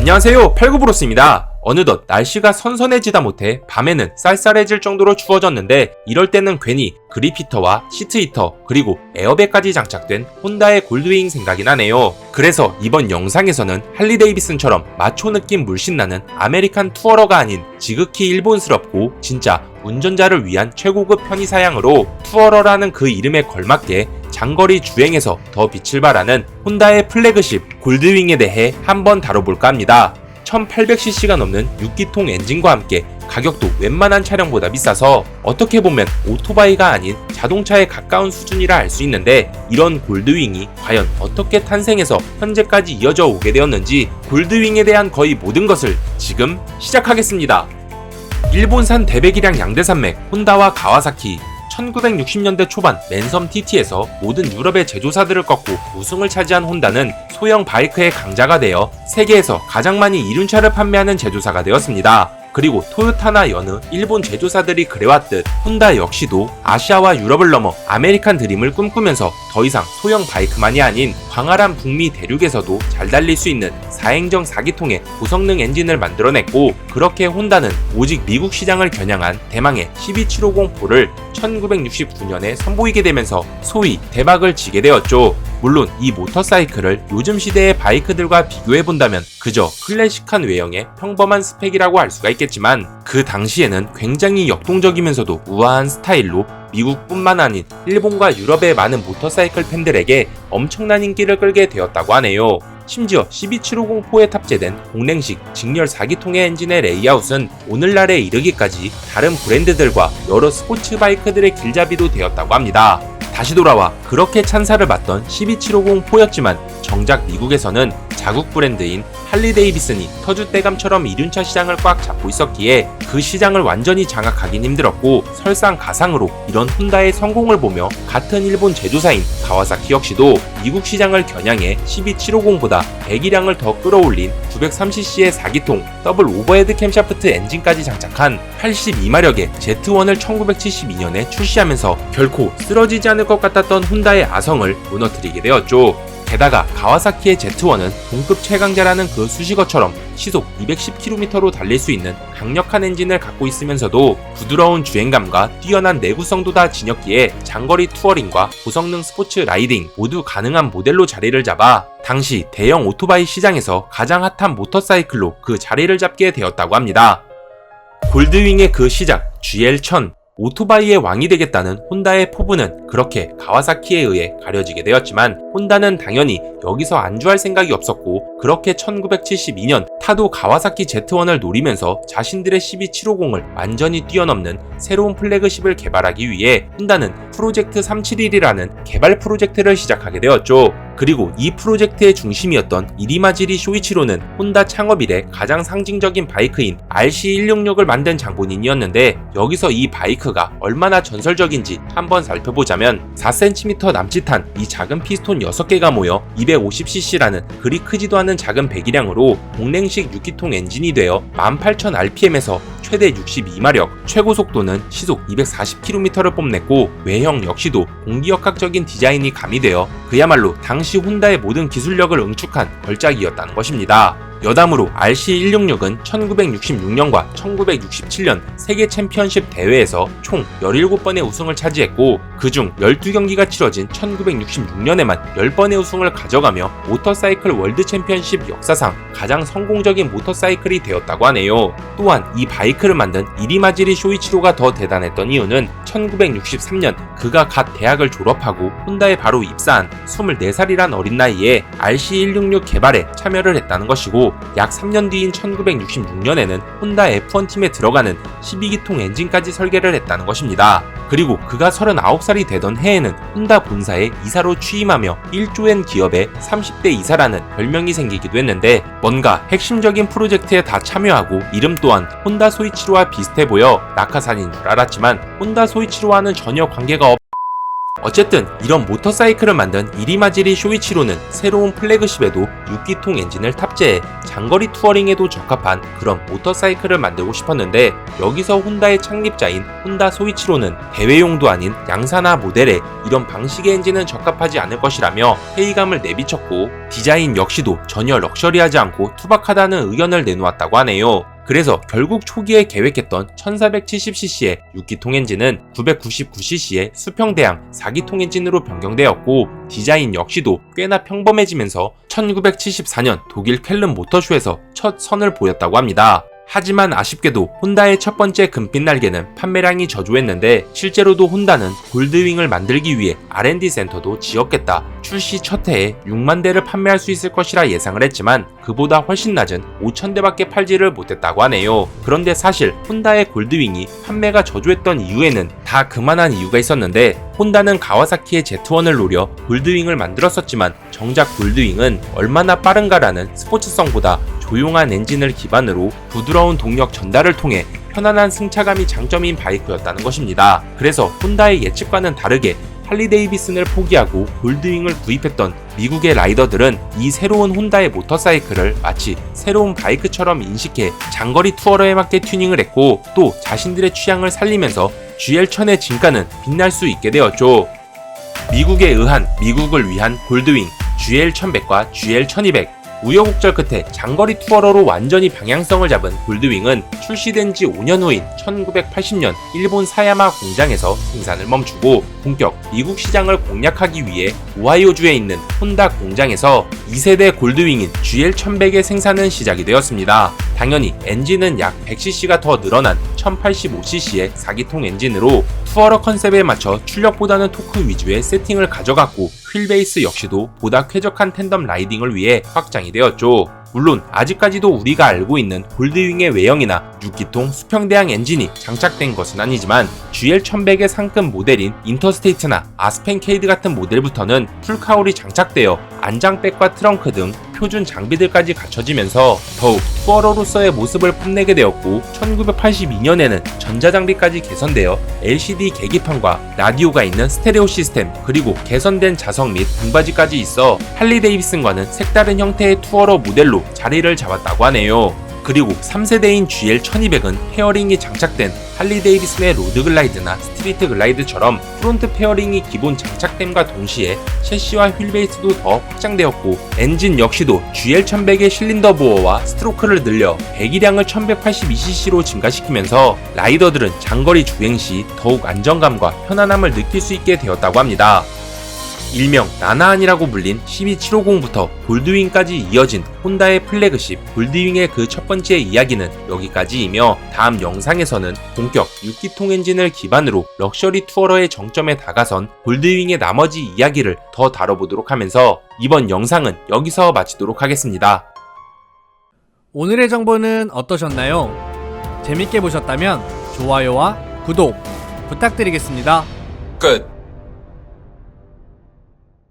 안녕하세요, 팔구브로스입니다. 어느덧 날씨가 선선해지다 못해 밤에는 쌀쌀해질 정도로 추워졌는데 이럴 때는 괜히 그립 히터와 시트 히터 그리고 에어백까지 장착된 혼다의 골드윙 생각이 나네요. 그래서 이번 영상에서는 할리 데이비슨처럼 마초 느낌 물씬 나는 아메리칸 투어러가 아닌 지극히 일본스럽고 진짜 운전자를 위한 최고급 편의 사양으로 투어러라는 그 이름에 걸맞게 장거리 주행에서 더 빛을 발하는 혼다의 플래그십 골드윙에 대해 한번 다뤄볼까 합니다. 1800cc가 넘는 6기통 엔진과 함께 가격도 웬만한 차량보다 비싸서 어떻게 보면 오토바이가 아닌 자동차에 가까운 수준이라 할 수 있는데, 이런 골드윙이 과연 어떻게 탄생해서 현재까지 이어져 오게 되었는지 골드윙에 대한 거의 모든 것을 지금 시작하겠습니다. 일본산 대배기량 양대산맥 혼다와 가와사키. 1960년대 초반 맨섬 TT에서 모든 유럽의 제조사들을 꺾고 우승을 차지한 혼다는 소형 바이크의 강자가 되어 세계에서 가장 많이 이륜차를 판매하는 제조사가 되었습니다. 그리고 토요타나 여느 일본 제조사들이 그래왔듯 혼다 역시도 아시아와 유럽을 넘어 아메리칸 드림을 꿈꾸면서 더 이상 소형 바이크만이 아닌 광활한 북미 대륙에서도 잘 달릴 수 있는 4행정 4기통의 고성능 엔진을 만들어냈고, 그렇게 혼다는 오직 미국 시장을 겨냥한 대망의 12750포를 1969년에 선보이게 되면서 소위 대박을 치게 되었죠. 물론 이 모터사이클을 요즘 시대의 바이크들과 비교해본다면 그저 클래식한 외형의 평범한 스펙이라고 할 수가 있겠지만, 그 당시에는 굉장히 역동적이면서도 우아한 스타일로 미국뿐만 아닌 일본과 유럽의 많은 모터사이클 팬들에게 엄청난 인기를 끌게 되었다고 하네요. 심지어 12750포에 탑재된 공랭식 직렬 4기통의 엔진의 레이아웃은 오늘날에 이르기까지 다른 브랜드들과 여러 스포츠 바이크들의 길잡이도 되었다고 합니다. 다시 돌아와 그렇게 찬사를 받던 12750포였지만 정작 미국에서는 자국 브랜드인 할리 데이비슨이 터줏대감처럼 이륜차 시장을 꽉 잡고 있었기에 그 시장을 완전히 장악하긴 힘들었고, 설상가상으로 이런 혼다의 성공을 보며 같은 일본 제조사인 가와사키 역시도 미국 시장을 겨냥해 12750보다 배기량을 더 끌어올린 930cc의 4기통 더블 오버헤드 캠샤프트 엔진까지 장착한 82마력의 Z1을 1972년에 출시하면서 결코 쓰러지지 않을 것 같았던 혼다의 아성을 무너뜨리게 되었죠. 게다가 가와사키의 Z1은 동급 최강자라는 그 수식어처럼 시속 210km로 달릴 수 있는 강력한 엔진을 갖고 있으면서도 부드러운 주행감과 뛰어난 내구성도 다 지녔기에 장거리 투어링과 고성능 스포츠 라이딩 모두 가능한 모델로 자리를 잡아 당시 대형 오토바이 시장에서 가장 핫한 모터사이클로 그 자리를 잡게 되었다고 합니다. 골드윙의 그 시작, GL1000. 오토바이의 왕이 되겠다는 혼다의 포부는 그렇게 가와사키에 의해 가려지게 되었지만, 혼다는 당연히 여기서 안주할 생각이 없었고, 그렇게 1972년 타도 가와사키 Z1을 노리면서 자신들의 12750을 완전히 뛰어넘는 새로운 플래그십을 개발하기 위해 혼다는 프로젝트 371이라는 개발 프로젝트를 시작하게 되었죠. 그리고 이 프로젝트의 중심이었던 이리마지리 쇼이치로는 혼다 창업 이래 가장 상징적인 바이크인 RC166을 만든 장본인이었는데, 여기서 이 바이크가 얼마나 전설적인지 한번 살펴보자면 4cm 남짓한 이 작은 피스톤 6개가 모여 250cc라는 그리 크지도 않은 작은 배기량으로 공랭식 6기통 엔진이 되어 18,000rpm에서 최대 62마력, 최고 속도는 시속 240km를 뽐냈고, 외형 역시도 공기역학적인 디자인이 가미되어 그야말로 당시 혼다의 모든 기술력을 응축한 걸작이었다는 것입니다. 여담으로 RC166은 1966년과 1967년 세계 챔피언십 대회에서 총 17번의 우승을 차지했고, 그중 12경기가 치러진 1966년에만 10번의 우승을 가져가며 모터사이클 월드 챔피언십 역사상 가장 성공적인 모터사이클이 되었다고 하네요. 또한 이 바이크를 만든 이리마지리 쇼이치로가 더 대단했던 이유는 1963년 그가 갓 대학을 졸업하고 혼다에 바로 입사한 24살이란 어린 나이에 RC166 개발에 참여를 했다는 것이고, 약 3년 뒤인 1966년에는 혼다 F1 팀에 들어가는 12기통 엔진까지 설계를 했다는 것입니다. 그리고 그가 39살이 되던 해에는 혼다 본사에 이사로 취임하며 1조엔 기업의 30대 이사라는 별명이 생기기도 했는데, 뭔가 핵심적인 프로젝트에 다 참여하고 이름 또한 혼다 소이치로와 비슷해 보여 낙하산인 줄 알았지만 혼다 소이치로와는 전혀 관계가 어쨌든 이런 모터사이클을 만든 이리마지리 쇼이치로는 새로운 플래그십에도 6기통 엔진을 탑재해 장거리 투어링에도 적합한 그런 모터사이클을 만들고 싶었는데, 여기서 혼다의 창립자인 혼다 소이치로는 대회용도 아닌 양산화 모델에 이런 방식의 엔진은 적합하지 않을 것이라며 회의감을 내비쳤고, 디자인 역시도 전혀 럭셔리하지 않고 투박하다는 의견을 내놓았다고 하네요. 그래서 결국 초기에 계획했던 1470cc의 6기통 엔진은 999cc의 수평대항 4기통 엔진으로 변경되었고, 디자인 역시도 꽤나 평범해지면서 1974년 독일 쾰른 모터쇼에서 첫 선을 보였다고 합니다. 하지만 아쉽게도 혼다의 첫 번째 금빛 날개는 판매량이 저조했는데, 실제로도 혼다는 골드윙을 만들기 위해 R&D 센터도 지었겠다, 출시 첫 해에 6만 대를 판매할 수 있을 것이라 예상을 했지만 그보다 훨씬 낮은 5,000대밖에 팔지를 못했다고 하네요. 그런데 사실 혼다의 골드윙이 판매가 저조했던 이유에는 다 그만한 이유가 있었는데, 혼다는 가와사키의 Z1을 노려 골드윙을 만들었었지만 정작 골드윙은 얼마나 빠른가라는 스포츠성보다 조용한 엔진을 기반으로 부드러운 동력 전달을 통해 편안한 승차감이 장점인 바이크였다는 것입니다. 그래서 혼다의 예측과는 다르게 할리데이비슨을 포기하고 골드윙을 구입했던 미국의 라이더들은 이 새로운 혼다의 모터사이클을 마치 새로운 바이크처럼 인식해 장거리 투어러에 맞게 튜닝을 했고, 또 자신들의 취향을 살리면서 GL1000의 진가는 빛날 수 있게 되었죠. 미국에 의한 미국을 위한 골드윙 GL1100과 GL1200, 우여곡절 끝에 장거리 투어러로 완전히 방향성을 잡은 골드윙은 출시된 지 5년 후인 1980년 일본 사야마 공장에서 생산을 멈추고 본격 미국 시장을 공략하기 위해 오하이오주에 있는 혼다 공장에서 2세대 골드윙인 GL1100의 생산은 시작이 되었습니다. 당연히 엔진은 약 100cc가 더 늘어난 1085cc의 4기통 엔진으로 투어러 컨셉에 맞춰 출력보다는 토크 위주의 세팅을 가져갔고, 휠베이스 역시도 보다 쾌적한 텐덤 라이딩을 위해 확장이 되었죠. 물론 아직까지도 우리가 알고 있는 골드윙의 외형이나 6기통 수평대항 엔진이 장착된 것은 아니지만, GL1100의 상급 모델인 인터스테이트나 아스펜케이드 같은 모델부터는 풀카울이 장착되어 안장백과 트렁크 등 표준 장비들까지 갖춰지면서 더욱 투어러로서의 모습을 뽐내게 되었고, 1982년에는 전자장비까지 개선되어 LCD 계기판과 라디오가 있는 스테레오 시스템, 그리고 개선된 자석 및 등받이까지 있어 할리데이비슨과는 색다른 형태의 투어러 모델로 자리를 잡았다고 하네요. 그리고 3세대인 GL1200은 페어링이 장착된 할리데이비슨의 로드글라이드나 스트리트 글라이드처럼 프론트 페어링이 기본 장착됨과 동시에 셰시와 휠베이스도 더 확장되었고, 엔진 역시도 GL1100의 실린더 보어와 스트로크를 늘려 배기량을 1182cc로 증가시키면서 라이더들은 장거리 주행 시 더욱 안정감과 편안함을 느낄 수 있게 되었다고 합니다. 일명 나나안이라고 불린 12750부터 골드윙까지 이어진 혼다의 플래그십 골드윙의 그 첫 번째 이야기는 여기까지이며, 다음 영상에서는 본격 6기통 엔진을 기반으로 럭셔리 투어러의 정점에 다가선 골드윙의 나머지 이야기를 더 다뤄보도록 하면서 이번 영상은 여기서 마치도록 하겠습니다. 오늘의 정보는 어떠셨나요? 재밌게 보셨다면 좋아요와 구독 부탁드리겠습니다. 끝.